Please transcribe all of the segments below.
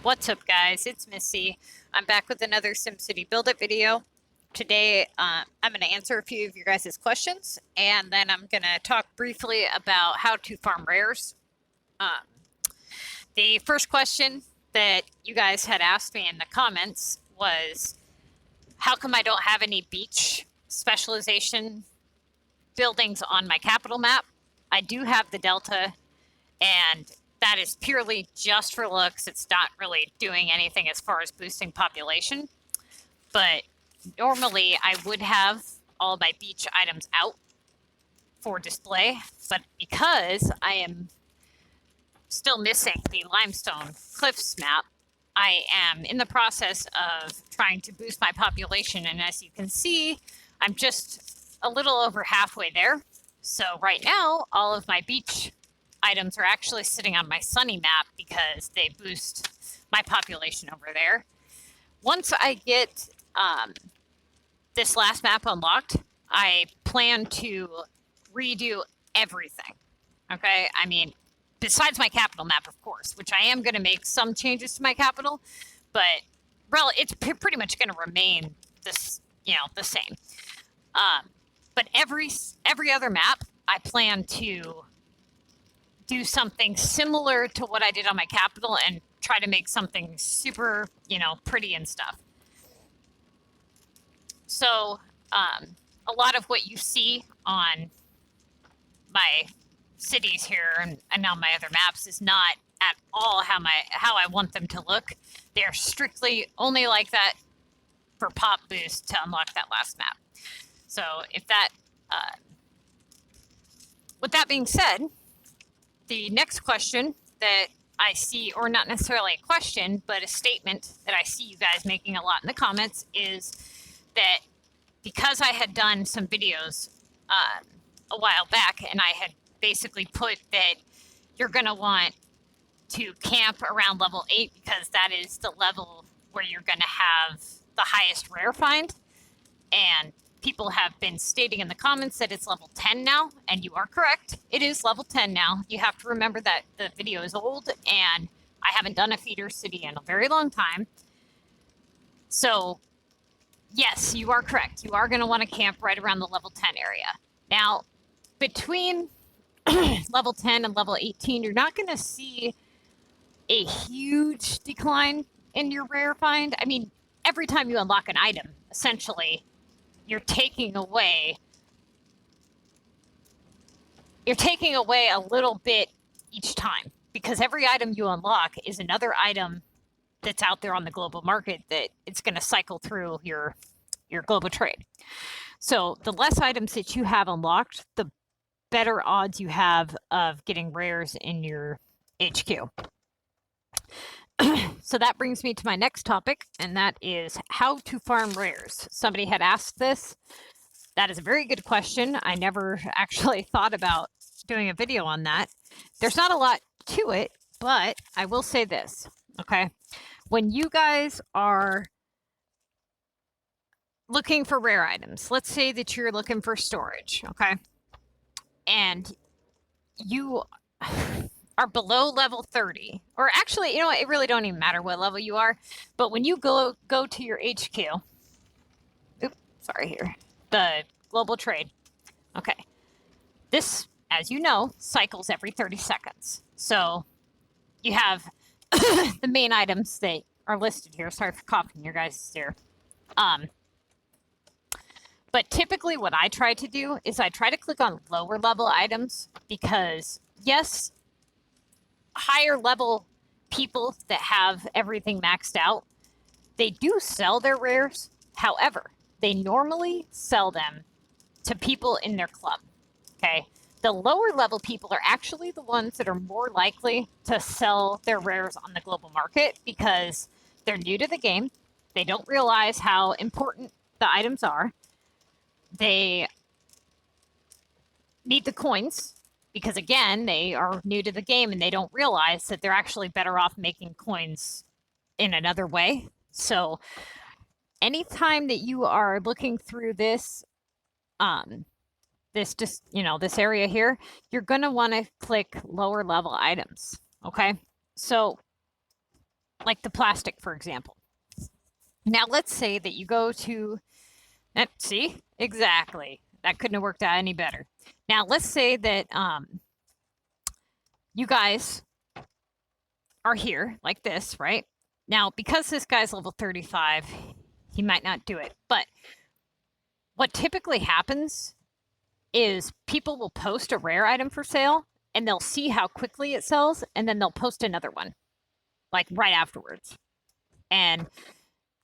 What's up, guys? It's Missy. I'm back with another SimCity Build It video. Today, I'm going to answer a few of your guys' questions, and then I'm going to talk briefly about how to farm rares. The first question that you guys had asked me in the comments was, how come I don't have any beach specialization buildings on my capital map? I do have the Delta, and that is purely just for looks. It's not really doing anything as far as boosting population. But normally I would have all my beach items out for display. But because I am still missing the limestone cliffs map, I am in the process of trying to boost my population. And as you can see, I'm just a little over halfway there. So right now, all of my beach items are actually sitting on my sunny map because they boost my population over there. Once I get this last map unlocked, I plan to redo everything. Okay, I mean, besides my capital map, of course, which I am going to make some changes to my capital, but it's pretty much going to remain this, the same. But every other map, I plan to do something similar to what I did on my capital and try to make something super, pretty and stuff. So a lot of what you see on my cities here and on my other maps is not at all how I want them to look. They're strictly only like that for pop boost to unlock that last map. So if that, with that being said, the next question that I see, or not necessarily a question, but a statement that I see you guys making a lot in the comments, is that because I had done some videos a while back, and I had basically put that you're going to want to camp around level 8 because that is the level where you're going to have the highest rare find. And people have been stating in the comments that it's level 10 now, and you are correct. It is level 10 now. You have to remember that the video is old, and I haven't done a feeder city in a very long time. So, yes, you are correct. You are going to want to camp right around the level 10 area. Now, between level 10 and level 18, you're not going to see a huge decline in your rare find. I mean, every time you unlock an item, essentially, you're taking away a little bit each time, because every item you unlock is another item that's out there on the global market that it's going to cycle through your global trade. So the less items that you have unlocked, the better odds you have of getting rares in your HQ. So that brings me to my next topic, and that is how to farm rares. Somebody had asked this. That is a very good question. I never actually thought about doing a video on that. There's not a lot to it, but I will say this, okay? When you guys are looking for rare items, let's say that you're looking for storage, okay? And you are below level 30, or actually, it really don't even matter what level you are, but when you go to your HQ, the global trade, okay, this, as you know, cycles every 30 seconds. So you have the main items that are listed here. Sorry for coughing your guys' ear. But typically what I try to do is I try to click on lower level items, because yes, higher level people that have everything maxed out, they do sell their rares. However, they normally sell them to people in their club, okay? The lower level people are actually the ones that are more likely to sell their rares on the global market because they're new to the game. They don't realize how important the items are. They need the coins because, again, they are new to the game and they don't realize that they're actually better off making coins in another way. So anytime that you are looking through this, this area here, you're going to want to click lower level items. Okay. So like the plastic, for example. Now, let's say that you go to, see, exactly. That couldn't have worked out any better. Now, let's say that you guys are here like this, right? Now, because this guy's level 35, he might not do it. But what typically happens is people will post a rare item for sale and they'll see how quickly it sells and then they'll post another one, like right afterwards. And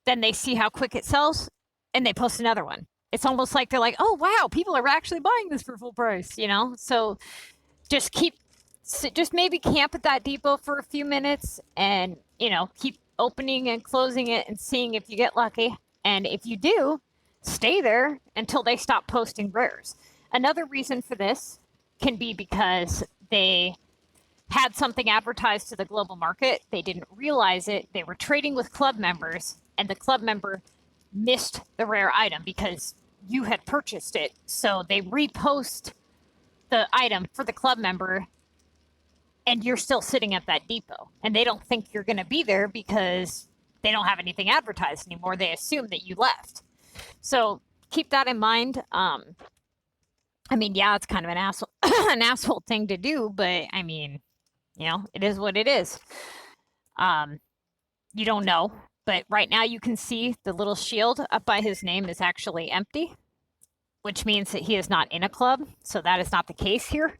then they see how quick it sells and they post another one. It's almost like they're like, oh, wow, people are actually buying this for full price, you know? So just maybe camp at that depot for a few minutes and, you know, keep opening and closing it and seeing if you get lucky. And if you do, stay there until they stop posting rares. Another reason for this can be because they had something advertised to the global market. They didn't realize it. They were trading with club members, and the club member missed the rare item because you had purchased it. So they repost the item for the club member, and you're still sitting at that depot. And they don't think you're going to be there because they don't have anything advertised anymore. They assume that you left. So keep that in mind. I mean, yeah, it's kind of an asshole thing to do, but I mean, you know, it is what it is. You don't know, but right now you can see the little shield up by his name is actually empty, which means that he is not in a club. So that is not the case here.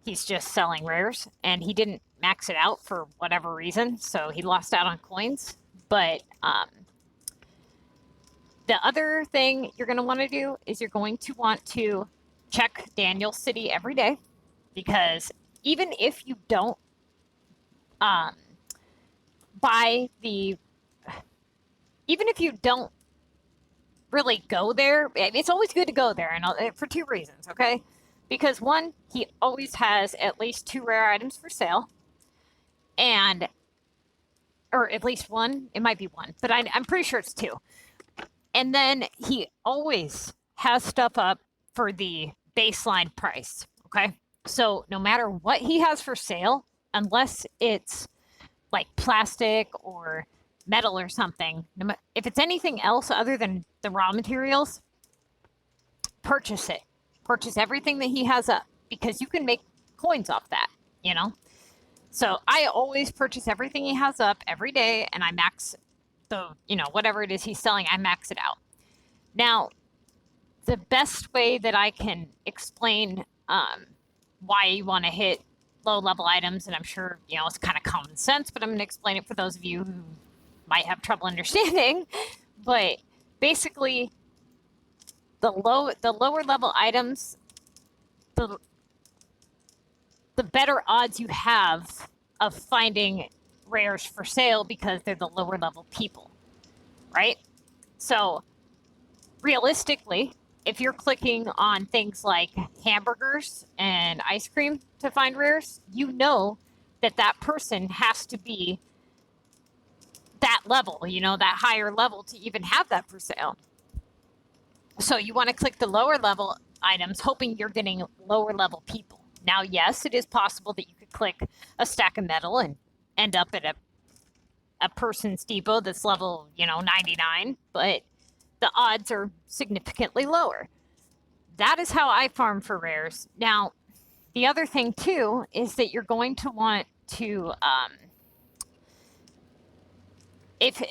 He's just selling rares, and he didn't max it out for whatever reason, so he lost out on coins. But the other thing you're going to want to do is you're going to want to check Daniel's City every day, because even if you don't even if you don't really go there, it's always good to go there, and for two reasons, okay? Because one, he always has at least 2 rare items for sale, or at least 1. It might be 1, but I'm pretty sure it's 2. And then he always has stuff up for the baseline price, okay? So no matter what he has for sale, unless it's like plastic or metal or something, if it's anything else other than the raw materials, purchase it. Purchase everything that he has up, because you can make coins off that, you know? So I always purchase everything he has up every day, and I max the, you know, whatever it is he's selling, I max it out. Now, the best way that I can explain why you want to hit low-level items, and I'm sure, you know, it's kind of common sense, but I'm going to explain it for those of you who might have trouble understanding. But basically, the lower level items, the better odds you have of finding rares for sale, because they're the lower level people, right? So realistically, if you're clicking on things like hamburgers and ice cream to find rares, you know that that person has to be that level, you know, that higher level to even have that for sale. So you want to click the lower level items, hoping you're getting lower level people. Now, yes, it is possible that you could click a stack of metal and end up at a person's depot that's level, you know, 99, but the odds are significantly lower. That is how I farm for rares. Now, the other thing too is that you're going to want to, if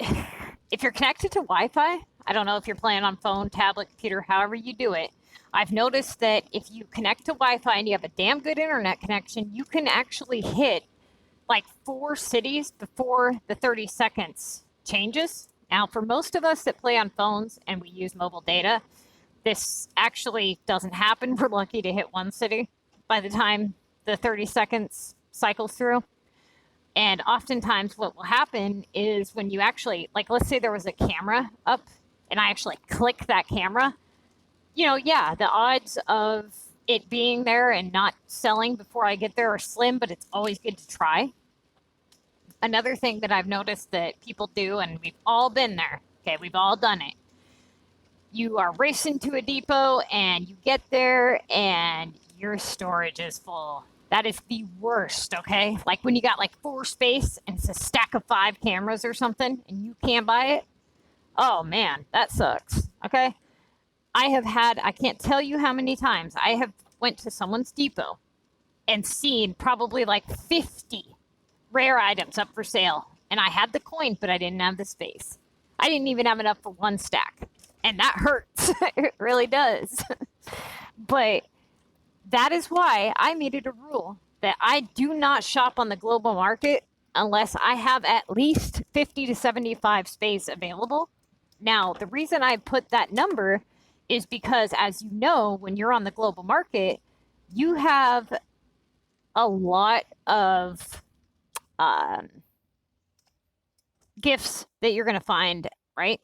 you're connected to Wi-Fi, I don't know if you're playing on phone, tablet, computer, however you do it, I've noticed that if you connect to Wi-Fi and you have a damn good internet connection, you can actually hit like 4 cities before the 30 seconds changes. Now, for most of us that play on phones and we use mobile data, this actually doesn't happen. We're lucky to hit 1 city by the time the 30 seconds cycles through. And oftentimes what will happen is when you actually, like, let's say there was a camera up and I actually click that camera, you know, yeah, the odds of it being there and not selling before I get there are slim, but it's always good to try. Another thing that I've noticed that people do, and we've all been there, okay, we've all done it. You are racing to a depot and you get there and your storage is full. That is the worst, okay? Like when you got like 4 space and it's a stack of 5 cameras or something and you can't buy it. Oh man, that sucks, okay? I can't tell you how many times I have went to someone's depot and seen probably like 50 rare items up for sale. And I had the coin, but I didn't have the space. I didn't even have enough for 1 stack. And that hurts. It really does. But that is why I made it a rule that I do not shop on the global market unless I have at least 50 to 75 space available. Now, the reason I put that number is because, as you know, when you're on the global market, you have a lot of gifts that you're going to find, right?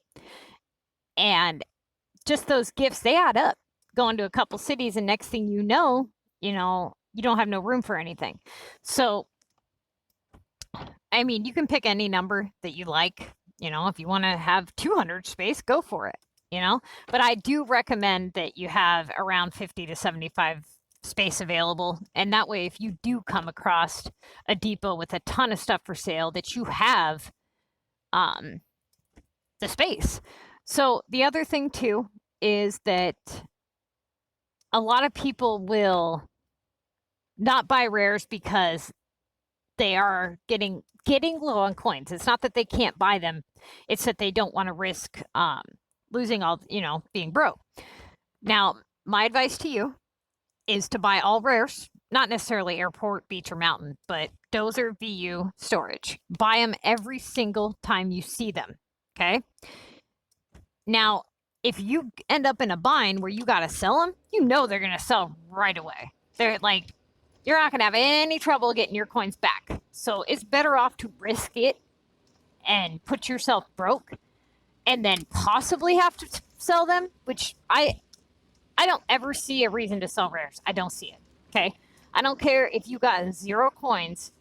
And just those gifts, they add up. Going to a couple cities, and next thing you know, you don't have no room for anything. So, I mean, you can pick any number that you like. If you want to have 200 space, go for it, But I do recommend that you have around 50 to 75 space available. And that way, if you do come across a depot with a ton of stuff for sale, that you have the space. So the other thing too is that a lot of people will not buy rares because they are getting low on coins. It's not that they can't buy them. It's that they don't want to risk losing all, being broke. Now, my advice to you is to buy all rares, not necessarily airport, beach, or mountain, but dozer, VU, storage. Buy them every single time you see them, okay? Now, if you end up in a bind where you got to sell them, they're going to sell right away. They're like, you're not going to have any trouble getting your coins back. So it's better off to risk it and put yourself broke and then possibly have to sell them, which I don't ever see a reason to sell rares. I don't see it, okay? I don't care if you got 0 coins,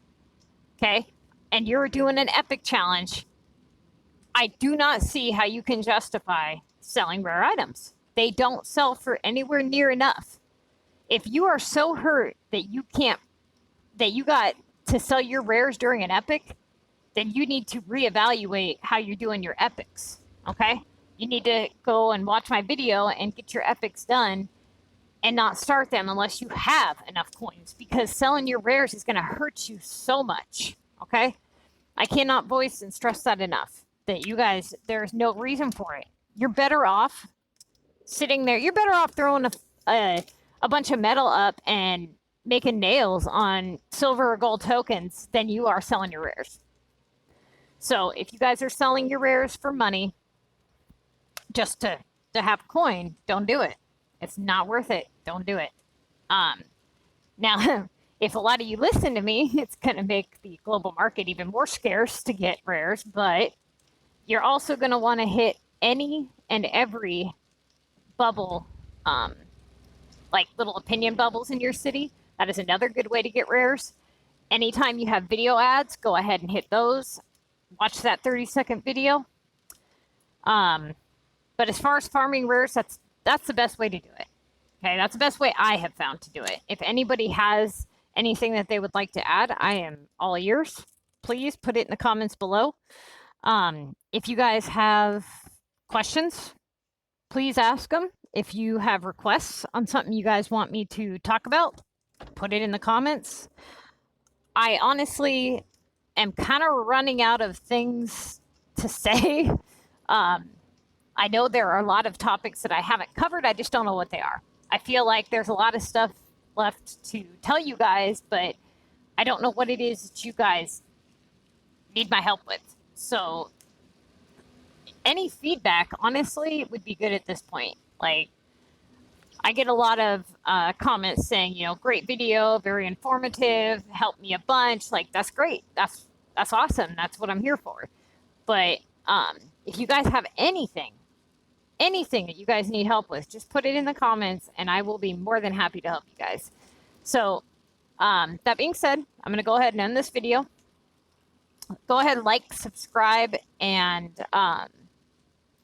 okay, and you're doing an epic challenge. I do not see how you can justify selling rare items. They don't sell for anywhere near enough. If you are so hurt that you got to sell your rares during an epic, then you need to reevaluate how you're doing your epics, okay? You need to go and watch my video and get your epics done and not start them unless you have enough coins, because selling your rares is going to hurt you so much, okay? I cannot voice and stress that enough, that you guys, there's no reason for it. You're better off sitting there. You're better off throwing a bunch of metal up and making nails on silver or gold tokens than you are selling your rares. So if you guys are selling your rares for money, just to have coin, don't do it. It's not worth it. Don't do it. Now, if a lot of you listen to me, it's going to make the global market even more scarce to get rares, but you're also going to want to hit any and every bubble, like little opinion bubbles in your city. That is another good way to get rares. Anytime you have video ads, go ahead and hit those. Watch that 30-second video. But as far as farming rares, that's the best way to do it. Okay, that's the best way I have found to do it. If anybody has anything that they would like to add, I am all ears. Please put it in the comments below. If you guys have questions, please ask them. If you have requests on something you guys want me to talk about, put it in the comments. I honestly am kind of running out of things to say. I know there are a lot of topics that I haven't covered. I just don't know what they are. I feel like there's a lot of stuff left to tell you guys, but I don't know what it is that you guys need my help with. So any feedback, honestly, would be good at this point. Like, I get a lot of comments saying, great video, very informative, helped me a bunch. Like, that's great. That's awesome. That's what I'm here for. But if you guys have anything that you guys need help with, just put it in the comments and I will be more than happy to help you guys. So that being said, I'm going to go ahead and end this video. Go ahead, like, subscribe, and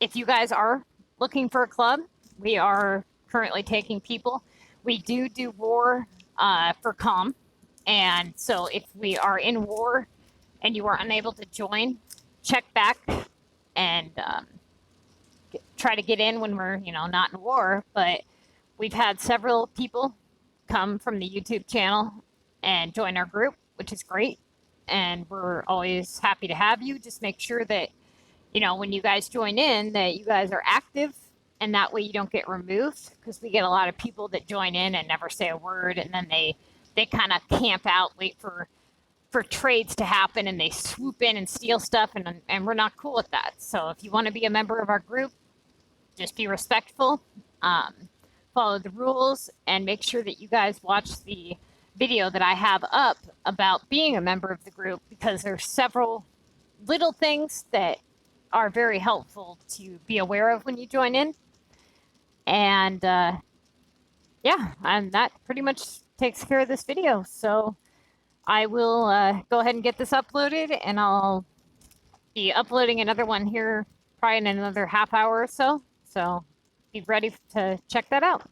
if you guys are looking for a club, we are currently taking people. We do war for calm. And so if we are in war and you are unable to join, check back and try to get in when we're, not in war. But we've had several people come from the YouTube channel and join our group, which is great. And we're always happy to have you. Just make sure that, when you guys join in, that you guys are active, and that way you don't get removed, because we get a lot of people that join in and never say a word, and then they kind of camp out, wait for trades to happen, and they swoop in and steal stuff, and we're not cool with that. So if you want to be a member of our group, just be respectful, follow the rules, and make sure that you guys watch the video that I have up about being a member of the group, because there's several little things that are very helpful to be aware of when you join in. And yeah, and that pretty much takes care of this video. So I will go ahead and get this uploaded, and I'll be uploading another one here probably in another half hour or so. So be ready to check that out.